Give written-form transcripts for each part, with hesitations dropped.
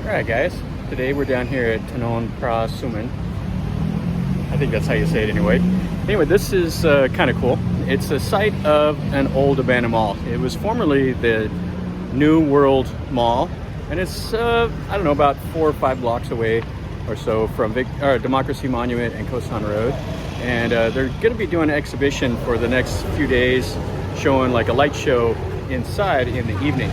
Alright guys, today we're down here at Tanon Pra Suman. I think that's how you say it anyway. Anyway, this is kind of cool. It's a site of an old abandoned mall. It was formerly the New World Mall, and it's, I don't know, about 4 or 5 blocks away or so from Democracy Monument and Kosan Road. And they're going to be doing an exhibition for the next few days, showing like a light show inside in the evening.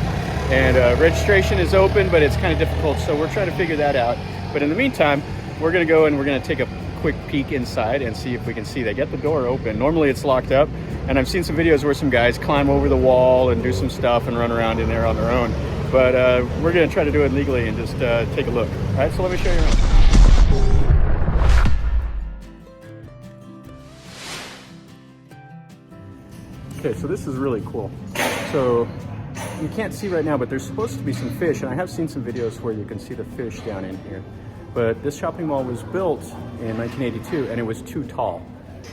And registration is open, but it's kind of difficult, so we're trying to figure that out. But in the meantime, we're going to go and we're going to take a quick peek inside and see if we can see. They get the door open. Normally it's locked up, and I've seen some videos where some guys climb over the wall and do some stuff and run around in there on their own. But we're going to try to do it legally and just take a look. All right, so let me show you around. Okay, so this is really cool. So you can't see right now, but there's supposed to be some fish, and I have seen some videos where you can see the fish down in here. But this shopping mall was built in 1982, and it was too tall.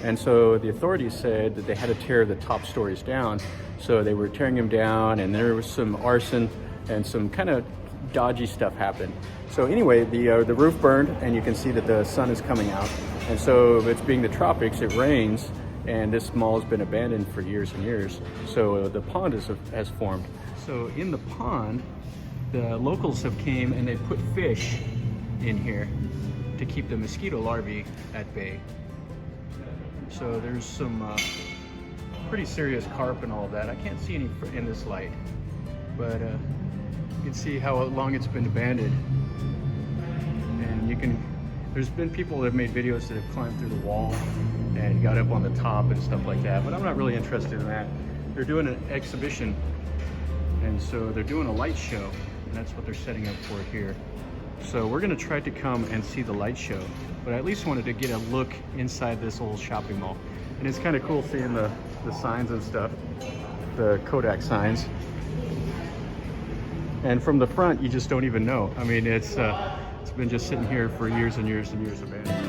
And so the authorities said that they had to tear the top stories down. So they were tearing them down, and there was some arson and some kind of dodgy stuff happened. So anyway, the roof burned, and you can see that the sun is coming out. And so it's being the tropics, it rains, and this mall has been abandoned for years and years. So the pond has formed. So in the pond, the locals have came and they put fish in here to keep the mosquito larvae at bay. So there's some pretty serious carp and all of that. I can't see any in this light, but you can see how long it's been abandoned. And there's been people that have made videos that have climbed through the wall and got up on the top and stuff like that, but I'm not really interested in that. They're doing an exhibition, and so they're doing a light show, and that's what they're setting up for here. So we're gonna try to come and see the light show, but I at least wanted to get a look inside this old shopping mall. And it's kind of cool seeing the signs and stuff, the Kodak signs. And from the front, you just don't even know. I mean, it's been just sitting here for years and years and years abandoned.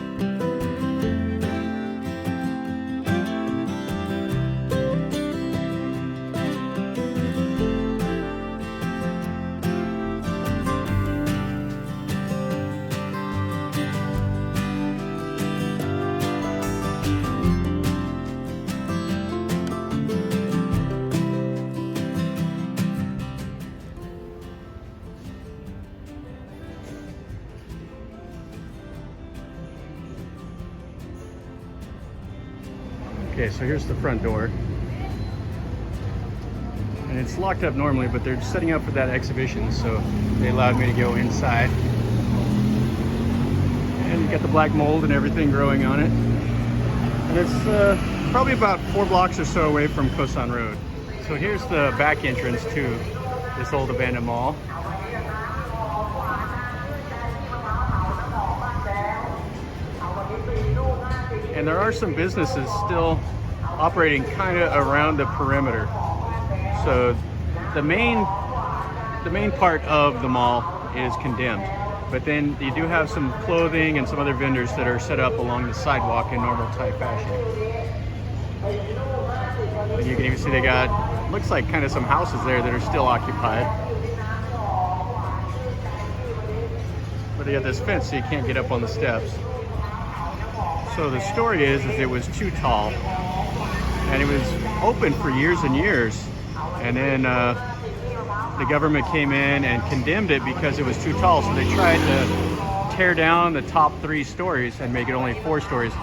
Okay, so here's the front door. And it's locked up normally, but they're setting up for that exhibition, so they allowed me to go inside. And you got the black mold and everything growing on it. And it's probably about 4 blocks or so away from Kosan Road. So here's the back entrance to this old abandoned mall. And there are some businesses still operating kind of around the perimeter. So the main part of the mall is condemned, but then you do have some clothing and some other vendors that are set up along the sidewalk in normal Thai fashion. And you can even see they got, looks like kind of some houses there that are still occupied. But they got this fence so you can't get up on the steps. So the story is it was too tall, and it was open for years and years, and then the government came in and condemned it because it was too tall. So they tried to tear down the top 3 stories and make it only 4 stories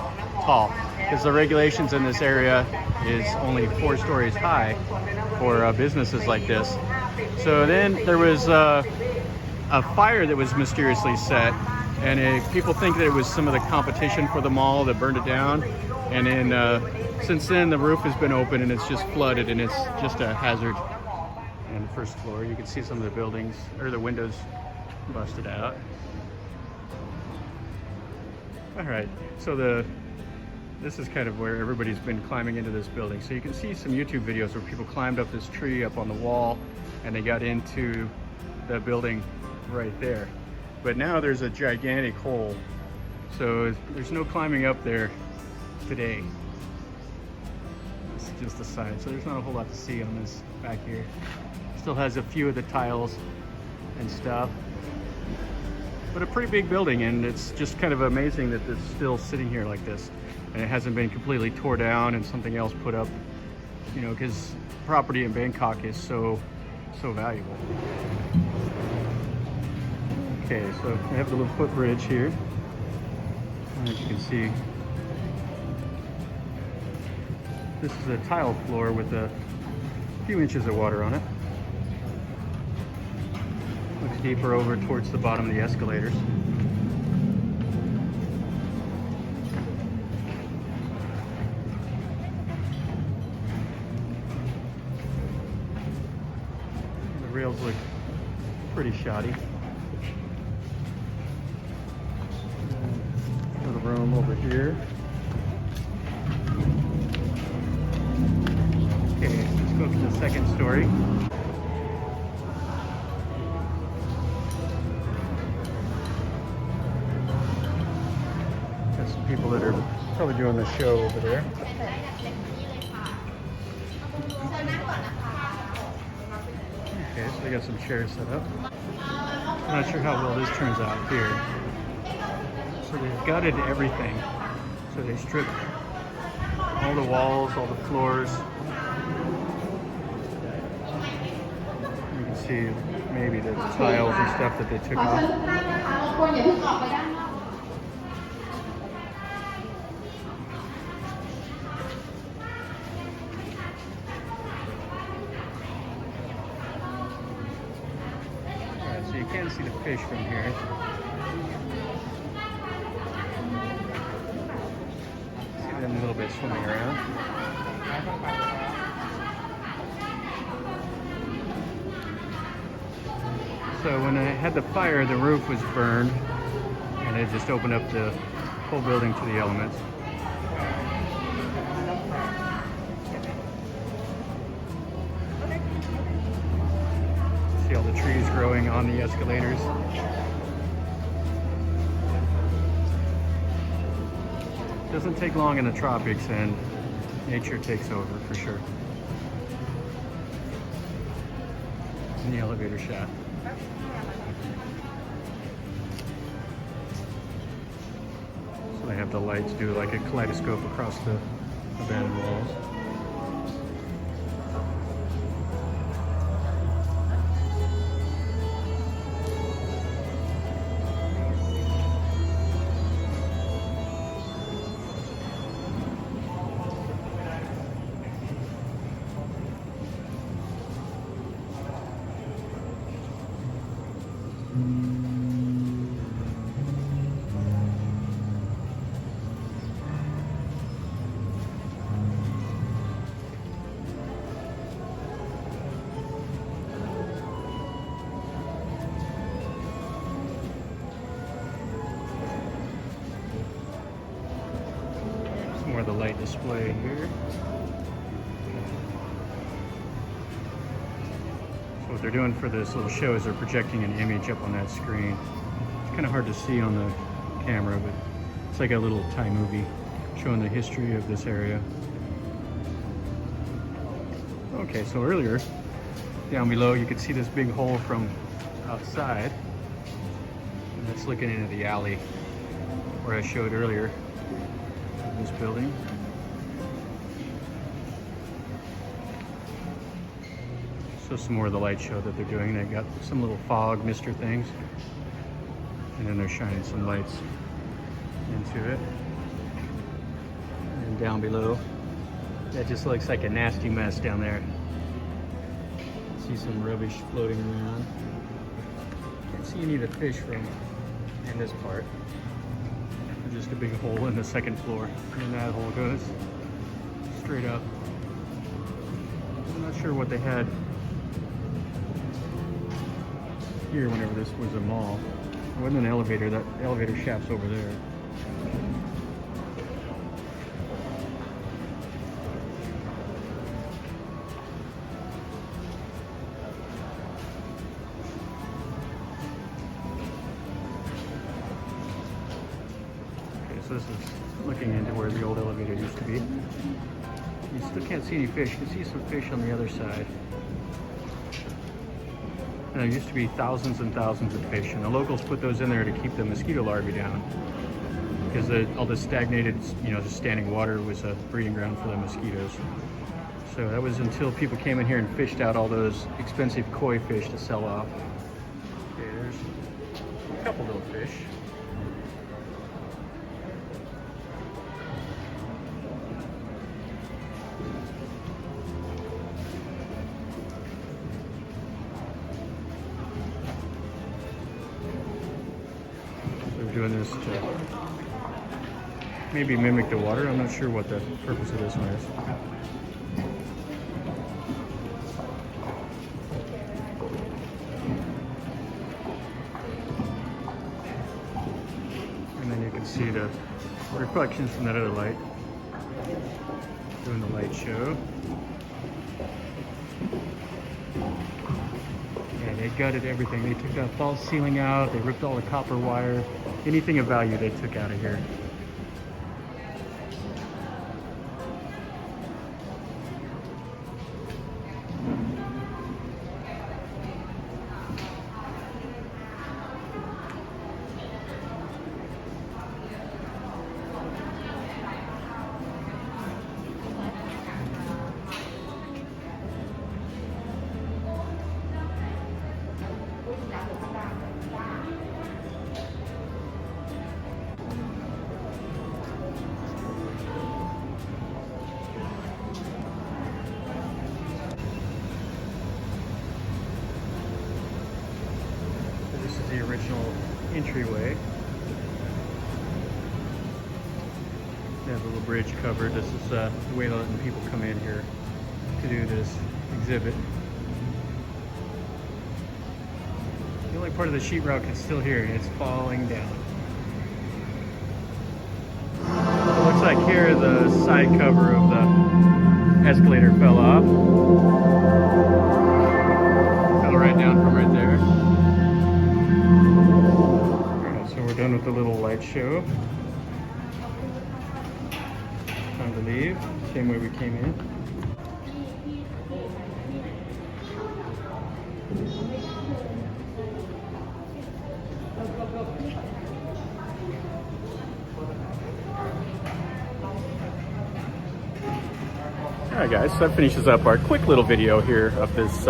tall, because the regulations in this area is only 4 stories high for businesses like this. So then there was a fire that was mysteriously set. And people think that it was some of the competition for the mall that burned it down. And then since then, the roof has been open and it's just flooded, and it's just a hazard. And the first floor, you can see some of the buildings, or the windows busted out. All right, so this is kind of where everybody's been climbing into this building. So you can see some YouTube videos where people climbed up this tree up on the wall, and they got into the building right there. But now there's a gigantic hole, so there's no climbing up there today. This is just the side, so there's not a whole lot to see on this back here. Still has a few of the tiles and stuff. But a pretty big building, and it's just kind of amazing that it's still sitting here like this. And it hasn't been completely tore down and something else put up, you know, because property in Bangkok is so valuable. Okay, so we have the little footbridge here. As you can see, this is a tile floor with a few inches of water on it. Looks deeper over towards the bottom of the escalators. The rails look pretty shoddy. Little room over here. Okay, let's go up to the second story. Got some people that are probably doing the show over there. Okay, so they got some chairs set up. I'm not sure how well this turns out here. So they've gutted everything. So they stripped all the walls, all the floors. You can see maybe the tiles and stuff that they took off. Alright, so you can't see the fish from here. A little bit swimming around. So when I had the fire, the roof was burned, and it just opened up the whole building to the elements. See all the trees growing on the escalators. Doesn't take long in the tropics, and nature takes over for sure. In the elevator shaft. So they have the lights do like a kaleidoscope across the abandoned walls. More of the light display here. So what they're doing for this little show is they're projecting an image up on that screen. It's kind of hard to see on the camera, but it's like a little Thai movie showing the history of this area. Okay, so earlier, down below, you could see this big hole from outside. And that's looking into the alley where I showed earlier. This building. So some more of the light show that they're doing. They've got some little fog mister things, and then they're shining some lights into it. And down below, that just looks like a nasty mess down there. See some rubbish floating around. Can't see any of the fish from in this part. Just a big hole in the second floor, and that hole goes straight up. I'm not sure what they had here whenever this was a mall. It wasn't an elevator. That elevator shaft's over there. So this is looking into where the old elevator used to be. You still can't see any fish. You can see some fish on the other side. And there used to be thousands and thousands of fish, and the locals put those in there to keep the mosquito larvae down, because all the stagnated, just standing water was a breeding ground for the mosquitoes. So that was until people came in here and fished out all those expensive koi fish to sell off. Okay, there's a couple little fish. Doing this to maybe mimic the water. I'm not sure what the purpose of this one is. And then you can see the reflections from that other light. Doing the light show. And they gutted everything. They took that false ceiling out, they ripped all the copper wire. Anything of value they took out of here. The original entryway. They have a little bridge covered. This is the way they're letting people come in here to do this exhibit. The only part of the sheetrock is still here, and it's falling down. It looks like here the side cover of the escalator fell off. Fell right down from right there. We're done with the little light show. Time to leave. Same way we came in. Alright guys, so that finishes up our quick little video here of this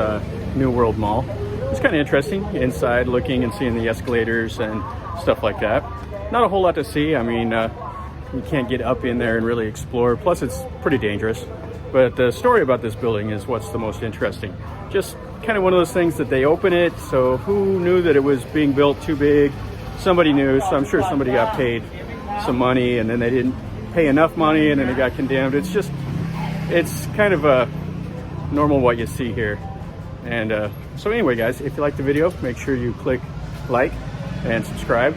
New World Mall. It's kind of interesting inside, looking and seeing the escalators and stuff like that. Not a whole lot to see. I mean, you can't get up in there and really explore. Plus, it's pretty dangerous. But the story about this building is what's the most interesting. Just kind of one of those things that they open it, so who knew that it was being built too big? Somebody knew, so I'm sure somebody got paid some money, and then they didn't pay enough money, and then it got condemned. It's kind of a normal what you see here. And so anyway, guys, if you like the video, make sure you click like and subscribe.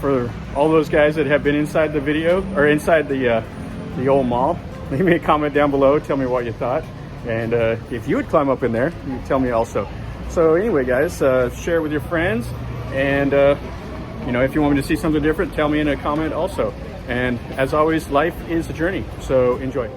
For all those guys that have been inside the video, or inside the old mall, leave me a comment down below. Tell me what you thought. And if you would climb up in there, you tell me also. So anyway, guys, share it with your friends. And, if you want me to see something different, tell me in a comment also. And as always, life is a journey. So enjoy.